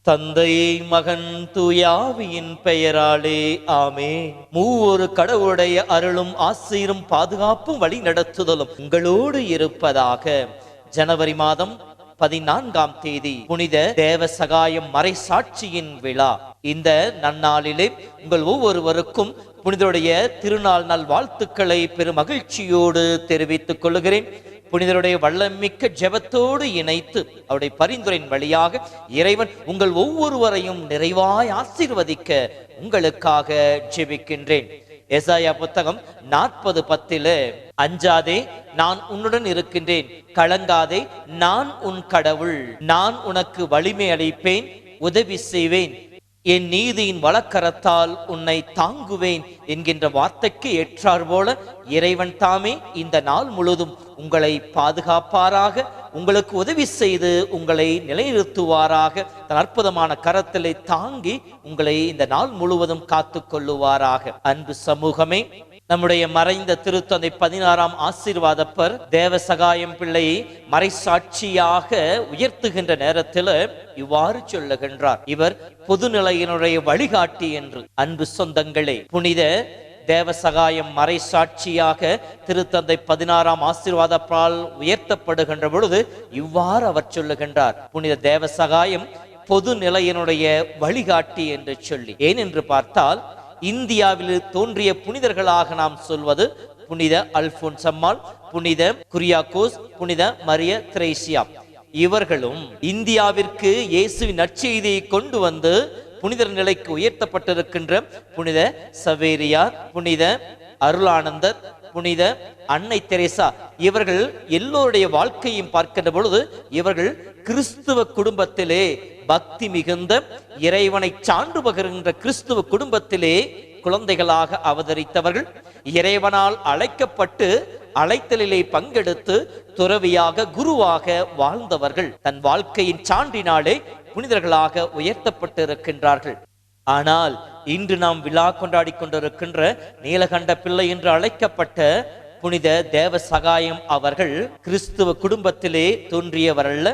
தந்தை மகன் தூயாவியின் பெயராலே ஆமே. மூவொரு கடவுளுடைய அருளும் ஆசீரும் பாதுகாப்பும் வழி நடத்துதலும் உங்களோடு இருப்பதாக. ஜனவரி மாதம் 14ஆம் தேதி புனித தேவசகாயம் மறைசாட்சியின் விழா. இந்த நன்னாளிலே உங்கள் ஒவ்வொருவருக்கும் புனிதருடைய திருநாள் நல் வாழ்த்துக்களை பெரும் மகிழ்ச்சியோடு தெரிவித்துக் கொள்கிறேன். புனிதருடைய வல்லமிக்க ஜெபத்தோடு இணைத்து அவருடைய பரிந்துரையின் வழியாக இறைவன் உங்கள் ஒவ்வொருவரையும் நிறைவாய் ஆசீர்வதிக்க உங்களுக்காக ஜெபிக்கின்றேன். எசாயா புத்தகம் 40:10 அஞ்சாதே, நான் உன்னுடன் இருக்கின்றேன், கலங்காதே, நான் உன் கடவுள், நான் உனக்கு வலிமை அளிப்பேன், உதவி செய்வேன், என் நீதியின் வலக்கரத்தால் உன்னை தாங்குவேன் என்கின்ற வார்த்தைக்கு ஏற்றார் போல இறைவன் தாமே இந்த நாள் முழுதும் உங்களை பாதுகாப்பாராக, உங்களுக்கு உதவி செய்து உங்களை நிலைநிறுத்துவாராக, தன் அற்புதமான கரத்திலே தாங்கி உங்களை இந்த நாள் முழுவதும் காத்து கொள்ளுவாராக. அன்பு சமூகமே, நம்முடைய மறைந்த திருத்தந்தை 16ஆம் ஆசீர்வாதப்பர் தேவசகாயம் பிள்ளையை மறைசாட்சியாக உயர்த்துகின்ற நேரத்தில் இவ்வாறு சொல்லுகின்றார். இவர் பொதுநிலையினுடைய வழிகாட்டி என்று. அன்பு சொந்தங்களே, புனித தேவசகாயம் மறைசாட்சியாக திருத்தந்தை 16ஆம் ஆசீர்வாதப்பால் உயர்த்தப்படுகின்ற பொழுது இவ்வாறு அவர் சொல்லுகின்றார். புனித தேவசகாயம் பொது நிலையினுடைய வழிகாட்டி என்று சொல்லி. ஏன் என்று பார்த்தால், இந்தியாவில் தோன்றிய புனிதர்களாக நாம் சொல்வது புனித அல்போன்ஸ் அம்மாள், புனித குரியாக்கோஸ், புனித மரிய திரேசியா. இவர்களும் இந்தியாவிற்கு இயேசுவின் நற்செய்தியை கொண்டு வந்து புனிதர் நிலைக்கு உயர்த்தப்பட்டிருக்கின்ற புனித சவேரியார், புனித அருளானந்தர், புனித அன்னை தெரேசா, இவர்கள் எல்லோருடைய வாழ்க்கையும் பார்க்கின்ற பொழுது இவர்கள் கிறிஸ்துவ குடும்பத்திலே பக்தி மிகுந்த இறைவனை சான்று பகிர்கின்ற கிறிஸ்துவ குடும்பத்திலே குழந்தைகளாக அவதரித்தவர்கள். இறைவனால் அழைக்கப்பட்டு அழைத்தலிலே பங்கெடுத்து துறவியாக குருவாக வாழ்ந்தவர்கள். தன் வாழ்க்கையின் சான்றினாலே புனிதர்களாக உயர்த்தப்பட்டு இருக்கின்றார்கள். ஆனால் இன்று நாம் விழா கொண்டாடி கொண்டிருக்கின்ற நீலகண்ட பிள்ளை என்று அழைக்கப்பட்ட புனித தேவசகாயம் அவர்கள் கிறிஸ்துவ குடும்பத்திலே தோன்றியவரல்ல.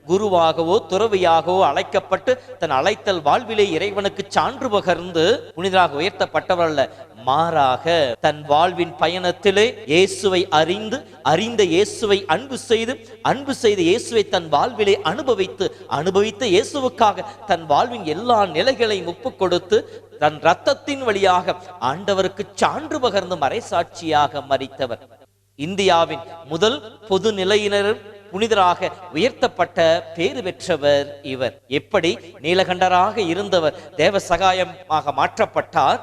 குருவாகவோ துறவியாகவோ அழைக்கப்பட்டு தன் அழைத்தல் வாழ்விலே இறைவனுக்கு சான்று பகர்ந்து புனிதராக உயர்த்தப்பட்டவரல்ல. மாறாக தன் வாழ்வின் பயணத்திலே இயேசுவை அறிந்த இயேசுவை அன்பு செய்து இயேசுவை தன் வாழ்விலே அனுபவித்த இயேசுவுக்காக தன் வாழ்வின் எல்லா நிலைகளையும் ஒப்புக் கொடுத்து தன் இரத்தத்தின் வழியாக ஆண்டவருக்கு சான்று பகர்ந்து மறைசாட்சியாக மரித்தவர். இந்தியாவின் முதல் பொது நிலையினர் புனிதராக உயர்த்தப்பட்ட பேறு பெற்றவர் இவர். எப்படி நீலகண்டராக இருந்தவர் தேவசகாயமாக மாற்றப்பட்டார்?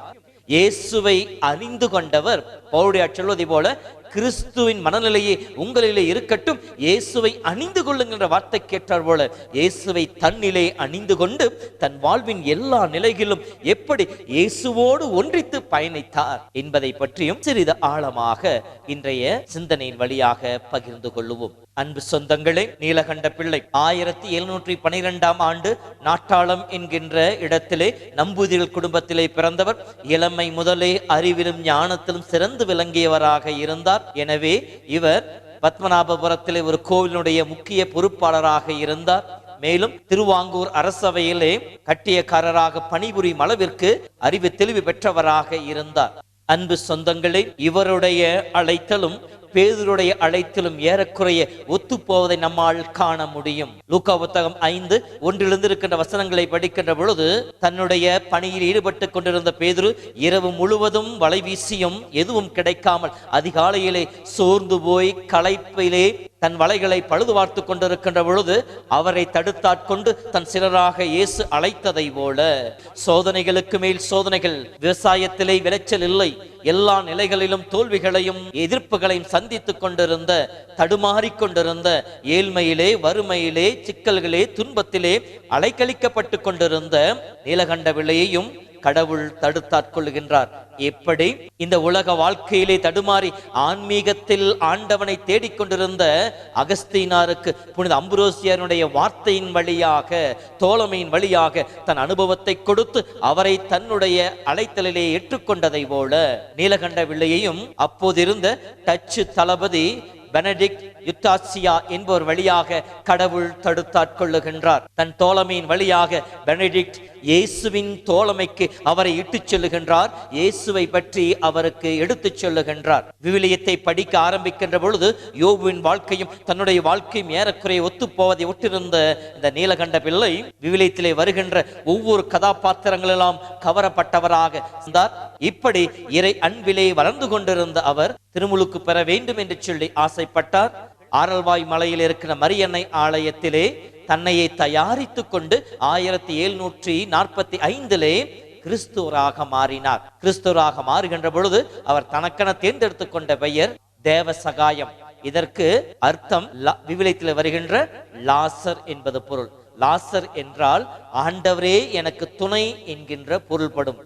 இயேசுவை அறிந்து கொண்டவர் பவுலுடைய சொல்வதை போல கிறிஸ்துவின் மனநிலையே உங்களிலே இருக்கட்டும், இயேசுவை அணிந்து கொள்ளுங்கிற வார்த்தை கேட்டார் போல இயேசுவை தன்னிலே அணிந்து கொண்டு தன் வாழ்வின் எல்லா நிலைகளிலும் எப்படி இயேசுவோடு ஒன்றித்து பயணித்தார் என்பதை பற்றியும் சிறிது ஆழமாக இன்றைய சிந்தனையின் வழியாக பகிர்ந்து கொள்ளுவோம். அன்பு சொந்தங்களே, நீலகண்ட பிள்ளை 1712ஆம் ஆண்டு நாட்டாளம் என்கின்ற இடத்திலே நம்பூதிரிகள் குடும்பத்திலே பிறந்தவர். இளமை முதலே அறிவிலும் ஞானத்திலும் சிறந்து விளங்கியவராக இருந்தார். எனவே இவர் பத்மநாபபுரத்திலே ஒரு கோவிலுடைய முக்கிய பொறுப்பாளராக இருந்தார். மேலும் திருவாங்கூர் அரசவையிலே கட்டியக்காரராக பணிபுரியும் அளவிற்கு அறிவு தெளிவு பெற்றவராக இருந்தார். அன்பு சொந்தங்களே, இவருடைய அழைத்தலும் பேதுருடைய அழைத்தலும் ஏறக்குறைய ஒத்துப்போவதை நம்மால் காண முடியும். லூக்கா புத்தகம் 5:1 இருக்கின்ற வசனங்களை படிக்கின்ற பொழுது, தன்னுடைய பணியில் ஈடுபட்டு கொண்டிருந்த பேதுரு இரவு முழுவதும் வலை வீசியும் எதுவும் கிடைக்காமல் அதிகாலையிலே சோர்ந்து போய் களைப்பிலே தன் வலைகளை பழுது பார்த்து கொண்டிருக்கின்ற பொழுது அவரை தடுத்தாட்கொண்டு தன் சிலராக இயேசு அழைத்ததை போல சோதனைகளுக்கு மேல் சோதனைகள், விவசாயத்திலே விளைச்சல் இல்லை, எல்லா நிலைகளிலும் தோல்விகளையும் எதிர்ப்புகளையும் சந்தித்துக் கொண்டிருந்த, தடுமாறிக் கொண்டிருந்த, ஏழ்மையிலே வறுமையிலே சிக்கல்களே துன்பத்திலே அலைக்கழிக்கப்பட்டு கொண்டிருந்த நீலகண்ட பிள்ளையையும் கடவுள் தடுத்தாட்கொள்ளுகின்றார். எப்படி இந்த உலக வாழ்க்கையிலே தடுமாறி ஆன்மீகத்தில் ஆண்டவனை தேடிக்கொண்டிருந்த அகஸ்தீனாருக்கு புனித அம்புரோசியனுடைய வார்த்தையின் வழியாக, தோழமையின் வழியாக தன் அனுபவத்தை கொடுத்து அவரை தன்னுடைய அழைத்தலிலே ஏற்றுக்கொண்டதை போல நீலகண்ட பிள்ளையையும் அப்போதிருந்த டச்சு தளபதி பெனடிக்ட் யுத்தாசியா என்பவர் வழியாக கடவுள் தடுத்தாட்கொள்ளுகின்றார். தன் தோழமையின் வழியாக பெனடிக்ட் இயேசுவின் தோழமைக்கு அவரை இட்டுச் செல்லுகின்றார். இயேசுவை பற்றி அவருக்கு எடுத்துச் சொல்லுகின்றார். விவிலியத்தை படிக்க ஆரம்பிக்கின்ற பொழுது யோபுவின் வாழ்க்கையும் தன்னுடைய வாழ்க்கையும் ஏறக்குறைய ஒத்துப்போவதை ஒட்டிருந்த இந்த நீலகண்ட பிள்ளை விவிலியத்திலே வருகின்ற ஒவ்வொரு கதாபாத்திரங்களெல்லாம் கவரப்பட்டவராக இருந்தார். இப்படி இறை அன்பிலே வளர்ந்து கொண்டிருந்த அவர் திருமுழுக்கு பெற வேண்டும் என்று சொல்லி ஆசைப்பட்டார். ஆரல்வாய் மலையில் இருக்கிற மரியன்னை ஆலயத்திலே தன்னையே தயாரித்துக் கொண்டு 1745 கிறிஸ்துவராக மாறினார். கிறிஸ்துவராக மாறுகின்ற பொழுது அவர் தனக்கென தேர்ந்தெடுத்துக் கொண்ட பெயர் தேவசகாயம். இதற்கு அர்த்தம் விவிலியத்தில் வருகின்ற லாசர் என்பது பொருள். லாசர் என்றால் ஆண்டவரே எனக்கு துணை என்கின்ற பொருள்படும்.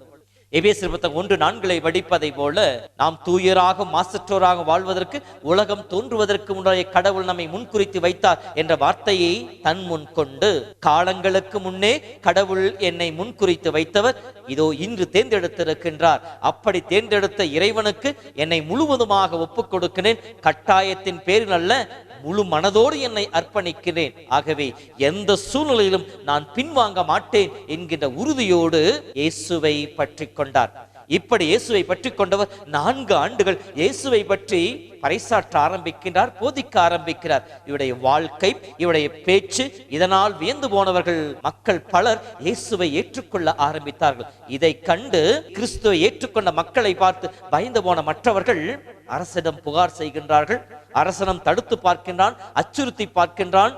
எபேசியர் 1:4 படிப்பதை போல நாம் தூயராக மாசற்றோராக வாழ்வதற்கு உலகம் தோன்றுவதற்கு முன்னாடி கடவுள் நம்மை முன்குறித்து வைத்தார் என்ற வார்த்தையை தன் முன் கொண்டு, காலங்களுக்கு முன்னே கடவுள் என்னை முன்குறித்து வைத்தவர் இதோ இன்று தேர்ந்தெடுத்திருக்கின்றார். அப்படி தேர்ந்தெடுத்த இறைவனுக்கு என்னை முழுவதுமாக ஒப்புக் கொடுக்கிறேன். கட்டாயத்தின் பேரில் அல்ல, முழு மனதோடு என்னை அர்ப்பணிக்கிறேன். ஆகவே எந்த சூழ்நிலையிலும் நான் பின்வாங்க மாட்டேன் என்கின்ற உறுதியோடு இயேசுவை பற்றி கொண்டார். இப்படி இயேசுவை பற்றி கொண்டவர் 4 ஆண்டுகள் இயேசுவை பற்றி பறைசாற்ற ஆரம்பிக்கின்றார், போதிக்க ஆரம்பிக்கிறார். இவருடைய வாழ்க்கை, இவருடைய பேச்சு, இதனால் வியந்து போனவர்கள் மக்கள் பலர் இயேசுவை ஏற்றுக்கொள்ள ஆரம்பித்தார்கள். இதை கண்டு கிறிஸ்துவை ஏற்றுக்கொண்ட மக்களை பார்த்து பயந்து போன மற்றவர்கள் அரசிடம் புகார் செய்கின்றார்கள். அரசனம் தடுத்து பார்க்கின்றான், அச்சுறுத்தி பார்க்கின்றான்.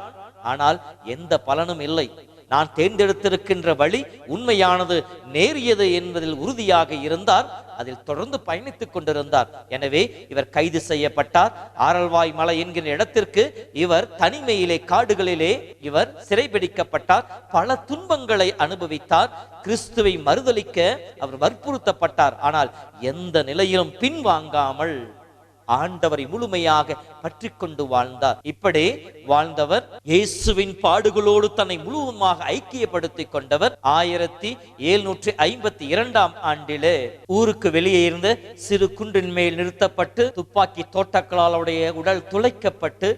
ஆனால் எந்த பலனும் இல்லை. நான் தேர்ந்தெடுத்திருக்கின்ற வழி உண்மையானது, நேரியது என்பதில் உறுதியாக இருந்தார். அதில் தொடர்ந்து பயணித்துக் கொண்டிருந்தார். எனவே இவர் கைது செய்யப்பட்டார். ஆரல்வாய் மலை என்கிற இடத்திற்கு இவர் தனிமையிலே, காடுகளிலே இவர் சிறைபிடிக்கப்பட்டார். பல துன்பங்களை அனுபவித்தார். கிறிஸ்துவை மறுதலிக்க அவர் வற்புறுத்தப்பட்டார். ஆனால் எந்த நிலையிலும் பின்வாங்காமல் ஆண்டவரை முழுமையாக பற்றி கொண்டு வாழ்ந்தார். இப்படி வாழ்ந்தவர் இயேசுவின் பாடுகளோடு தன்னை முழுவதுமாக ஐக்கியப்படுத்திக் கொண்டவர். 1752 ஆண்டிலே ஊருக்கு வெளியே இருந்த சிறு குன்றின் மேல் நிறுத்தப்பட்டு துப்பாக்கி தோட்டக்களாலுடைய உடல் துளைக்கப்பட்டு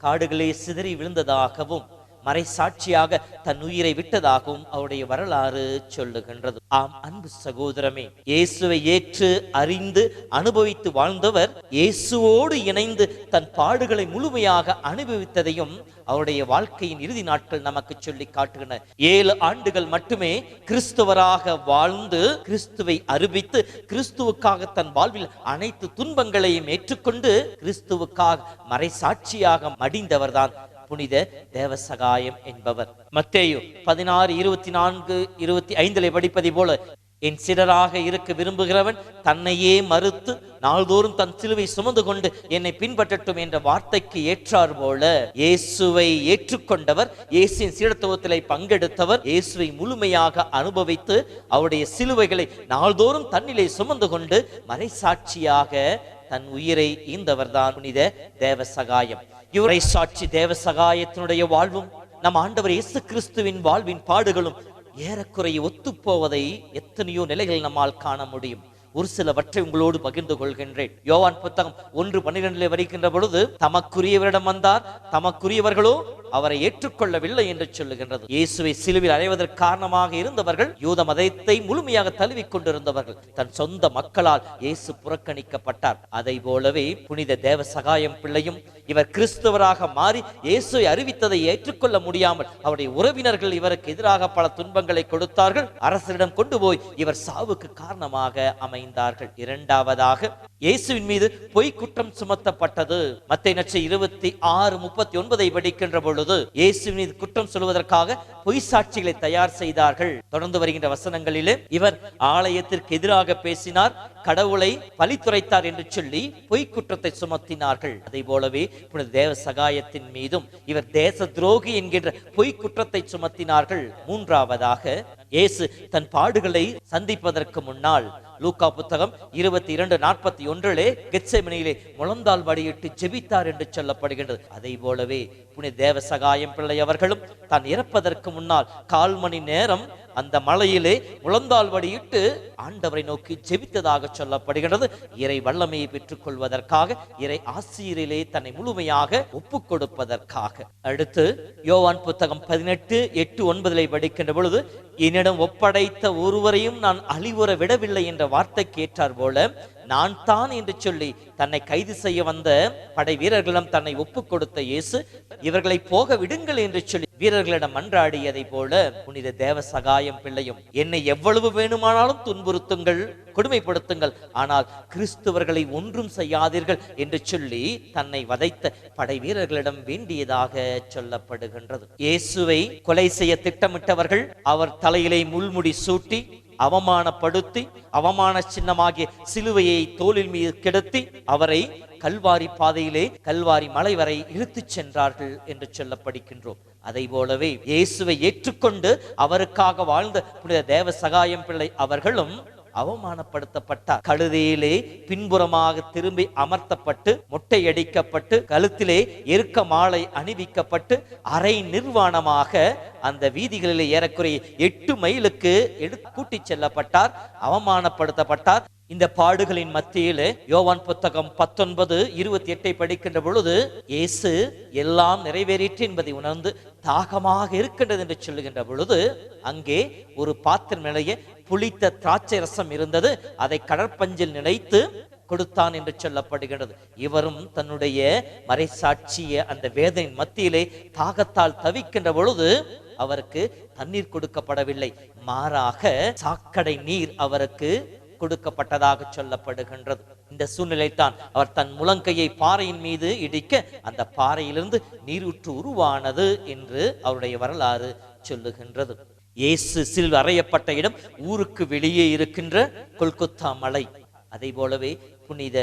காடுகளே சிதறி விழுந்ததாகவும் மறைசாட்சியாக தன் உயிரை விட்டதாகவும் அவருடைய வரலாறு சொல்லுகின்றது. ஆம் அன்பு சகோதரமே, இயேசுவை ஏற்று அறிந்து அனுபவித்து வாழ்ந்தவர் இயேசுவோடு இணைந்து தன் பாடுகளை முழுமையாக அனுபவித்ததையும் அவருடைய வாழ்க்கையின் இறுதி நாட்கள் நமக்கு சொல்லி காட்டுகின்றன. 7 ஆண்டுகள் மட்டுமே கிறிஸ்துவராக வாழ்ந்து கிறிஸ்துவை அறிவித்து கிறிஸ்துவுக்காக தன் வாழ்வில் அனைத்து துன்பங்களையும் ஏற்றுக்கொண்டு கிறிஸ்துவுக்காக மறைசாட்சியாக மடிந்தவர் தான் புனித தேவசகாயம் என்பவர். மத்தேயு 16:24-25 படிப்பதை போல, என் சிலராக இருக்க விரும்புகிறவன் தன்னையே மறுத்து நாள்தோறும் தன் சிலுவை சுமந்து கொண்டு என்னை பின்பற்றட்டும் என்ற வார்த்தைக்கு ஏற்றார் போல இயேசுவை ஏற்றுக்கொண்டவர், இயேசுவின் சீடத்துவத்திலே பங்கெடுத்தவர், இயேசுவை முழுமையாக அனுபவித்து அவருடைய சிலுவைகளை நாள்தோறும் தன்னிலே சுமந்து கொண்டு மறைசாட்சியாக தன் உயிரை ஈந்தவர் தான் புனித தேவசகாயம். இவரை சாட்சி தேவசகாயத்தினுடைய வாழ்வும் நம் ஆண்டவர் இயேசு கிறிஸ்துவின் வாழ்வின் பாடுகளும் ஏறக்குறைய ஒத்துப்போவதை எத்தனையோ நிலைகளில் நம்மால் காண முடியும். ஒரு சிலவற்றை உங்களோடு பகிர்ந்து கொள்கின்றேன். யோவான் புத்தகம் 1:12 வருகின்ற பொழுது, தமக்குரியவரிடம் வந்தார், தமக்குரியவர்களோ அவரை ஏற்றுக்கொள்ளவில்லை என்று சொல்லுகின்றது. இயேசுவை சிலுவையில் அறைவதற்கு காரணமாக இருந்தவர்கள் யூத மதத்தை முழுமையாக தழுவிக் கொண்டிருந்தவர்கள். தன் சொந்த மக்களால் இயேசு புறக்கணிக்கப்பட்டார். அதை போலவே புனித தேவசகாயம் பிள்ளையும் இவர் கிறிஸ்தவராக மாறி இயேசுவை அறிவித்ததை ஏற்றுக்கொள்ள முடியாமல் அவருடைய உறவினர்கள் இவருக்கு எதிராக பல துன்பங்களை கொடுத்தார்கள். அரசரிடம் கொண்டு போய் இவர் சாவுக்கு காரணமாக அமைந்தார்கள். இரண்டாவதாக இயேசுவின் மீது பொய் குற்றம் சுமத்தப்பட்டது. மத்தேயு நற்செய்தி 26:39 படிக்கின்ற பொழுது இயேசுவின் மீது குற்றம் சொல்வதற்காக பொய் சாட்சிகளை தயார் செய்தார்கள். தொடர்ந்து வருகின்ற வசனங்களிலே இவர் ஆலயத்திற்கு எதிராக பேசினார், கடவுளை பழித்துரைத்தார் என்று சொல்லி பொய் குற்றத்தை சுமத்தினார்கள். அதை போலவே புனித தேவசகாயத்தின் மீதும் இவர் தேச துரோகி என்கின்ற பொய் குற்றத்தை சுமத்தினார்கள். மூன்றாவதாக இயேசு தன் பாடுகளை சந்திப்பதற்கு முன்னால் லூக்கா புத்தகம் 22:41 கெத்செமனியிலே முழந்தால் படியிட்டு ஜெபித்தார் என்று சொல்லப்படுகின்றது. அதை போலவே புனித தேவசகாயம் பிள்ளை அவர்களும் தான் இறப்பதற்கு முன்னால் 1/4 மணி நேரம் அந்த மலையிலே முழந்தால் படியிட்டு ஆண்டவரை நோக்கி ஜெபித்ததாக சொல்லப்படுகிறது. இறை வல்லமையை பெற்றுக் கொள்வதற்காக, இறை ஆசிரியரிலே தன்னை முழுமையாக ஒப்புக் கொடுப்பதற்காக. அடுத்து யோவான் புத்தகம் 18:8-9 படிக்கின்ற பொழுது, என்னிடம் ஒப்படைத்த ஒருவரையும் நான் அழிவுற விடவில்லை என்ற வார்த்தைக்கு ஏற்றார் போல நான் தான் என்று சொல்லி தன்னை கைது செய்ய வந்த படை வீரர்களிடம் தன்னை ஒப்புக் கொடுத்த இயேசு, இவர்களை போக விடுங்கள் என்று சொல்லி வீரர்களிடம் மன்றாடியதை போல புனித தேவசகாயம் பிள்ளையும், என்னை எவ்வளவு வேணுமானாலும் துன்புறுத்துங்கள், கொடுமைப்படுத்துங்கள், ஆனால் கிறிஸ்துவர்களை ஒன்றும் செய்யாதீர்கள் என்று சொல்லி தன்னை வதைத்த படை வீரர்களிடம் வேண்டியதாக சொல்லப்படுகின்றது. இயேசுவை கொலை செய்ய திட்டமிட்டவர்கள் அவர் தலையிலே முள்முடி சூட்டி அவமானப்படுத்தி அவமான சின்னமாகிய சிலுவையை தோளில் மீது கிடத்தி அவரை கல்வாரி பாதையிலே கல்வாரி மலை வரை இழுத்துச் சென்றார்கள் என்று சொல்லப்படுகின்றோம். அதை போலவே இயேசுவை ஏற்றுக்கொண்டு அவருக்காக வாழ்ந்த புனித தேவசகாயம் பிள்ளை அவர்களும் அவமானப்படுத்தப்பட்டார். கழுதையிலே பின்புறமாக திரும்பி அமர்த்தப்பட்டு மொட்டையடிக்கப்பட்டு கழுத்திலே எருக்க மாலை அணிவிக்கப்பட்டு அரை நிர்வாணமாக அந்த வீதிகளிலே ஏறக்குறைய 8 மைலுக்கு கூட்டிச் செல்லப்பட்டார், அவமானப்படுத்தப்பட்டார். இந்த பாடுகளின் மத்தியிலே யோவான் புத்தகம் 19:28 படிக்கின்ற பொழுது, இயேசு எல்லாம் நிறைவேறிற்று என்பதை உணர்ந்து தாகமாக இருக்கின்றது என்று சொல்லுகின்ற பொழுது, அங்கே ஒரு பாத்திரம் நிறைய புளித்த திராட்சை ரசம் இருந்தது. அதை கடற்பஞ்சில் நினைத்து கொடுத்தான் என்று சொல்லப்படுகிறது. இவரும் தன்னுடைய மறைசாட்சிய அந்த வேதனையின் மத்தியிலே தாகத்தால் தவிக்கின்ற பொழுது அவருக்கு தண்ணீர் கொடுக்கப்படவில்லை, மாறாக சாக்கடை நீர் அவருக்கு கொடுக்கப்பட்டதாக சொல்லப்படுகின்றது. இந்த சூழ்நிலை தான் அவர் தன் முழங்கையை பாறையின் மீது இடிக்க அந்த பாறையிலிருந்து நீரூற்று உருவானது என்று அவருடைய வரலாறு சொல்லுகின்றது. இயேசு சிலுவை அறையப்பட்ட இடம் ஊருக்கு வெளியே இருக்கின்ற கொல்கொத்தா மலை. அதை போலவே புனித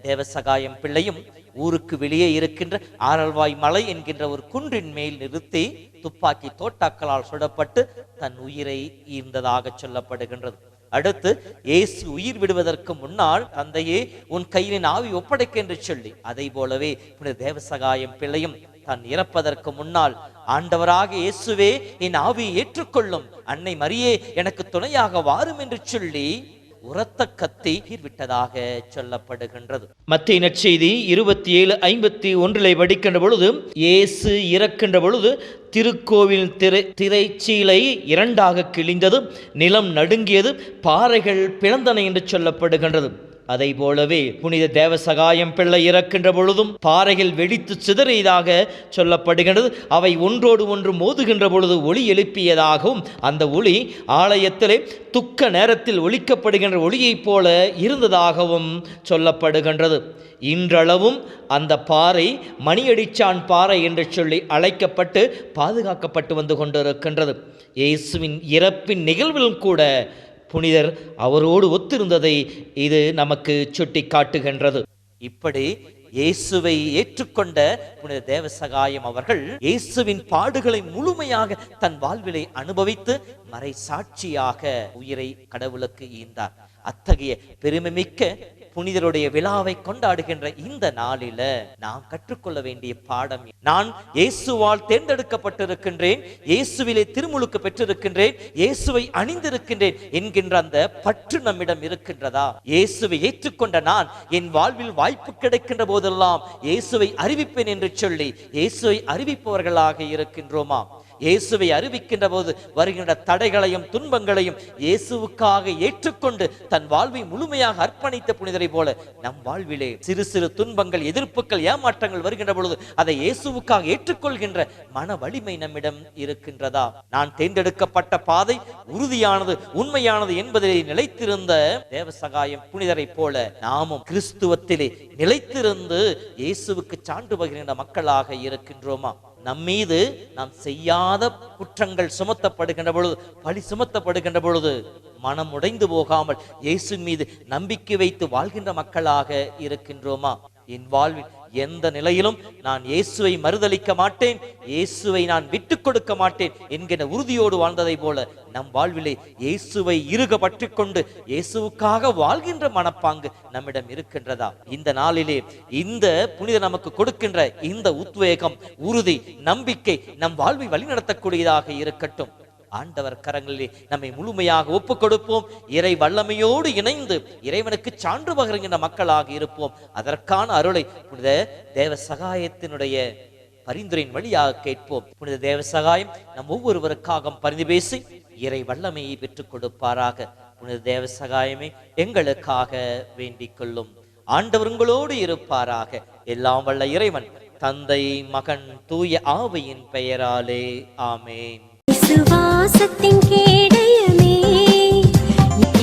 தேவசகாயம் பிள்ளையும் ஊருக்கு வெளியே இருக்கின்ற ஆரல்வாய் மலை என்கின்ற ஒரு குன்றின் மேல் நிறுத்தி துப்பாக்கி தோட்டாக்களால் சுடப்பட்டு தன் உயிரை ஈர்ந்ததாக சொல்லப்படுகின்றது. அடுத்து இயேசு உயிர் விடுவதற்கு முன்னால், தந்தையே உன் கையில் ஆவி ஒப்படைக்க என்று சொல்லி, அதை போலவே புனித தேவசகாயம் பிள்ளையும் தான் இறப்பதற்கு முன்னால், ஆண்டவராக இயேசுவே என் ஆவியை ஏற்றுக்கொள்ளும், அன்னை மரியே எனக்கு துணையாக வாரும் என்று சொல்லி உரத்த கத்தி விட்டதாக சொல்லப்படுகின்றது. மத்தேயு நற்செய்தி 27:51 படிக்கின்ற பொழுது, இயேசு இறக்கின்ற பொழுது திருக்கோவில் திரைச்சீலை 2ஆக கிழிந்தது, நிலம் நடுங்கியது, பாறைகள் பிளந்தன என்று சொல்லப்படுகின்றது. அதை போலவே புனித தேவசகாயம் பிள்ளை இறக்கின்ற பொழுதும் பாறைகள் வெடித்து சிதறியதாக சொல்லப்படுகின்றது. அவை ஒன்றோடு ஒன்று மோதுகின்ற பொழுது ஒளி எழுப்பியதாகவும், அந்த ஒளி ஆலயத்திலே துக்க நேரத்தில் ஒலிக்கப்படுகின்ற ஒளியைப் போல இருந்ததாகவும் சொல்லப்படுகின்றது. இன்றளவும் அந்த பாறை மணியடிச்சான் பாறை என்று சொல்லி அழைக்கப்பட்டு பாதுகாக்கப்பட்டு வந்து கொண்டிருக்கின்றது. இயேசுவின் இறப்பின் நிகழ்விலும் கூட புனிதர் அவரோடு ஒத்திருந்ததை இது நமக்கு சுட்டி காட்டுகின்றது. இப்படி இயேசுவை ஏற்றுக்கொண்ட புனித தேவசகாயம் அவர்கள் இயேசுவின் பாடுகளை முழுமையாக தன் வாழ்விலை அனுபவித்து மறை சாட்சியாக உயிரை கடவுளுக்கு ஈந்தார். அத்தகைய பெருமைமிக்க புனிதருடைய விழாவை கொண்டாடுகின்ற இந்த நாளில நாம் கற்றுக்கொள்ள வேண்டிய பாடம், நான் இயேசுவால் தேர்ந்தெடுக்கப்பட்டிருக்கின்றேன், இயேசுவிலே திருமுழுக்கு பெற்றிருக்கின்றேன், இயேசுவை அணிந்திருக்கின்றேன் என்கின்ற அந்த பற்று நம்மிடம் இருக்கின்றதா? இயேசுவை ஏற்றுக்கொண்ட நான் என் வாழ்வில் வாய்ப்பு கிடைக்கின்ற போதெல்லாம் இயேசுவை அறிவிப்பேன் என்று சொல்லி இயேசுவை அறிவிப்பவர்களாக இருக்கின்றோமா? இயேசுவை அறிவிக்கின்ற போது வருகின்ற தடைகளையும் துன்பங்களையும் இயேசுவுக்காக ஏற்றுக்கொண்டு தன் வாழ்வை முழுமையாக அர்ப்பணித்த புனிதரை போல நம் வாழ்விலே சிறு சிறு துன்பங்கள், எதிர்ப்புகள், ஏமாற்றங்கள் வருகின்ற பொழுது அதை இயேசுவுக்காக ஏற்றுக்கொள்கின்ற மன வலிமை நம்மிடம் இருக்கின்றதா? நான் தேர்ந்தெடுக்கப்பட்ட பாதை உறுதியானது, உண்மையானது என்பதிலே நிலைத்திருந்த தேவசகாயம் புனிதரை போல நாமும் கிறிஸ்துவத்திலே நிலைத்திருந்து இயேசுவுக்கு சான்று பகிர்கின்ற மக்களாக இருக்கின்றோமா? நம்மீது நாம் செய்யாத குற்றங்கள் சுமத்தப்படுகின்ற பொழுது, பழி சுமத்தப்படுகின்ற பொழுது மனம் உடைந்து போகாமல் இயேசு மீது நம்பிக்கை வைத்து வாழ்கின்ற மக்களாக இருக்கின்றோமா? என் வாழ்வில் எந்த நிலையிலும் நான் இயேசுவை மறுதலிக்க மாட்டேன், இயேசுவை நான் விட்டு கொடுக்க மாட்டேன் என்கிற உறுதியோடு வாழ்ந்ததை போல நம் வாழ்விலே இயேசுவை இறுக பற்றிக் கொண்டு இயேசுவுக்காக வாழ்கின்ற மனப்பாங்கு நம்மிடம் இருக்கின்றதா? இந்த நாளிலே இந்த புனித நமக்கு கொடுக்கின்ற இந்த உத்வேகம், உறுதி, நம்பிக்கை நம் வாழ்வை வழிநடத்தக்கூடியதாக இருக்கட்டும். ஆண்டவர் கரங்களிலே நம்மை முழுமையாக ஒப்புக் கொடுப்போம். இறை வல்லமையோடு இணைந்து இறைவனுக்கு சான்று பகருகின்ற மக்களாக இருப்போம். அதற்கான அருளை புனித தேவ சகாயத்தினுடைய பரிந்துரையின் வழியாக கேட்போம். புனித தேவ சகாயம் நம் ஒவ்வொருவருக்காக பரிந்து பேசி இறை வல்லமையை பெற்றுக் கொடுப்பாராக. புனித தேவ சகாயமே எங்களுக்காக வேண்டிக் கொள்ளும். ஆண்டவர் உங்களோடு இருப்பாராக. எல்லாம் வல்ல இறைவன் தந்தை, மகன், தூய ஆவியின் பெயராலே ஆமேன். விசுவாசத்தின் கேடயமே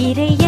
இறைய